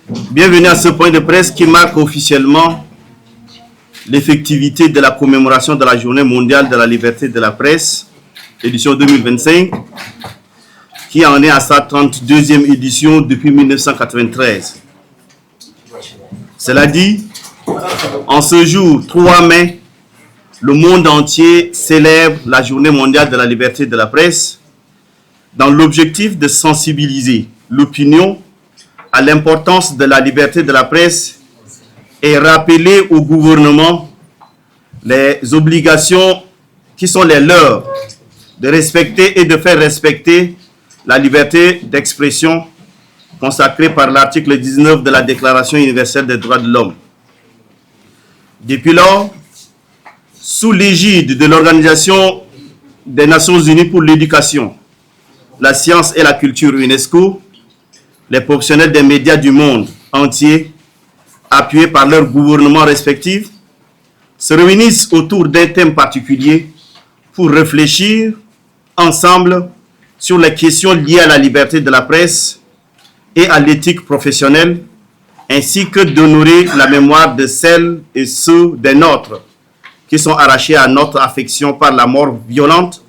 Bienvenue à ce point de presse qui marque officiellement l'effectivité de la commémoration de la Journée mondiale de la liberté de la presse, édition 2025, qui en est à sa 32e édition depuis 1993. Cela dit, en ce jour 3 mai, le monde entier célèbre la Journée mondiale de la liberté de la presse dans l'objectif de sensibiliser l'opinion à l'importance de la liberté de la presse et rappeler au gouvernement les obligations qui sont les leurs de respecter et de faire respecter la liberté d'expression consacrée par l'article 19 de la Déclaration universelle des droits de l'homme. Depuis lors, sous l'égide de l'Organisation des Nations Unies pour l'éducation, la science et la culture UNESCO, les professionnels des médias du monde entier, appuyés par leurs gouvernements respectifs, se réunissent autour d'un thème particulier pour réfléchir ensemble sur les questions liées à la liberté de la presse et à l'éthique professionnelle, ainsi que d'honorer la mémoire de celles et ceux des nôtres qui sont arrachés à notre affection par la mort violente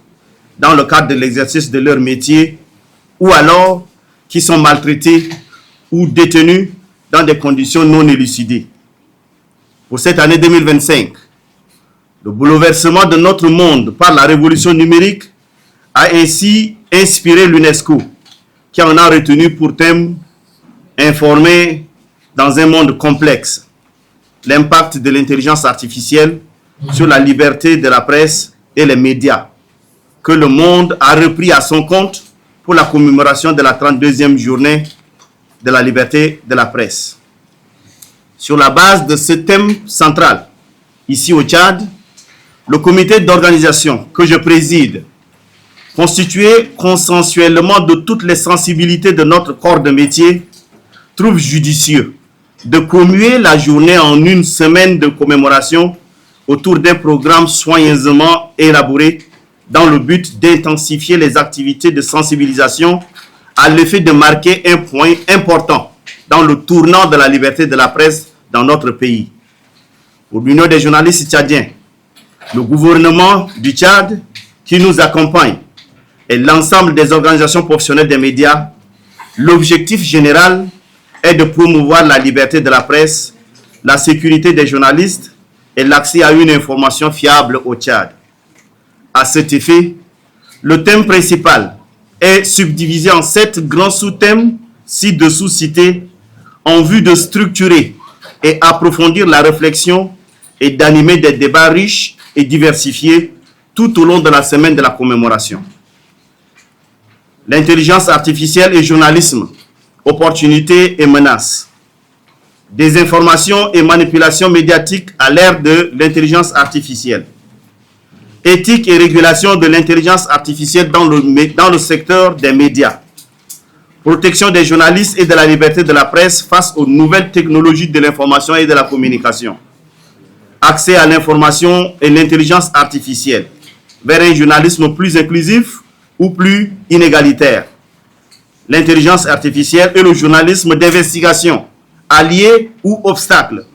dans le cadre de l'exercice de leur métier, ou alors qui sont maltraités ou détenus dans des conditions non élucidées. Pour cette année 2025, le bouleversement de notre monde par la révolution numérique a ainsi inspiré l'UNESCO, qui en a retenu pour thème « Informer dans un monde complexe » l'impact de l'intelligence artificielle sur la liberté de la presse et les médias, que le monde a repris à son compte pour la commémoration de la 32e journée de la liberté de la presse. Sur la base de ce thème central, ici au Tchad, le comité d'organisation que je préside, constitué consensuellement de toutes les sensibilités de notre corps de métier, trouve judicieux de commuer la journée en une semaine de commémoration autour d'un programme soigneusement élaboré dans le but d'intensifier les activités de sensibilisation à l'effet de marquer un point important dans le tournant de la liberté de la presse dans notre pays. Pour l'Union des journalistes tchadiens, le gouvernement du Tchad qui nous accompagne et l'ensemble des organisations professionnelles des médias, l'objectif général est de promouvoir la liberté de la presse, la sécurité des journalistes et l'accès à une information fiable au Tchad. À cet effet, le thème principal est subdivisé en 7 grands sous-thèmes ci-dessous cités en vue de structurer et approfondir la réflexion et d'animer des débats riches et diversifiés tout au long de la semaine de la commémoration. L'intelligence artificielle et journalisme, opportunités et menaces. Désinformation et manipulation médiatique à l'ère de l'intelligence artificielle. Éthique et régulation de l'intelligence artificielle dans le secteur des médias. Protection des journalistes et de la liberté de la presse face aux nouvelles technologies de l'information et de la communication. Accès à l'information et l'intelligence artificielle vers un journalisme plus inclusif ou plus inégalitaire. L'intelligence artificielle et le journalisme d'investigation, alliés ou obstacles.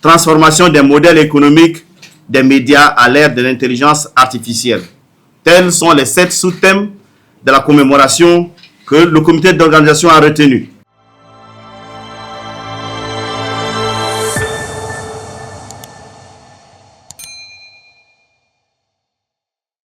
Transformation des modèles économiques des médias à l'ère de l'intelligence artificielle. Tels sont les 7 sous-thèmes de la commémoration que le comité d'organisation a retenu.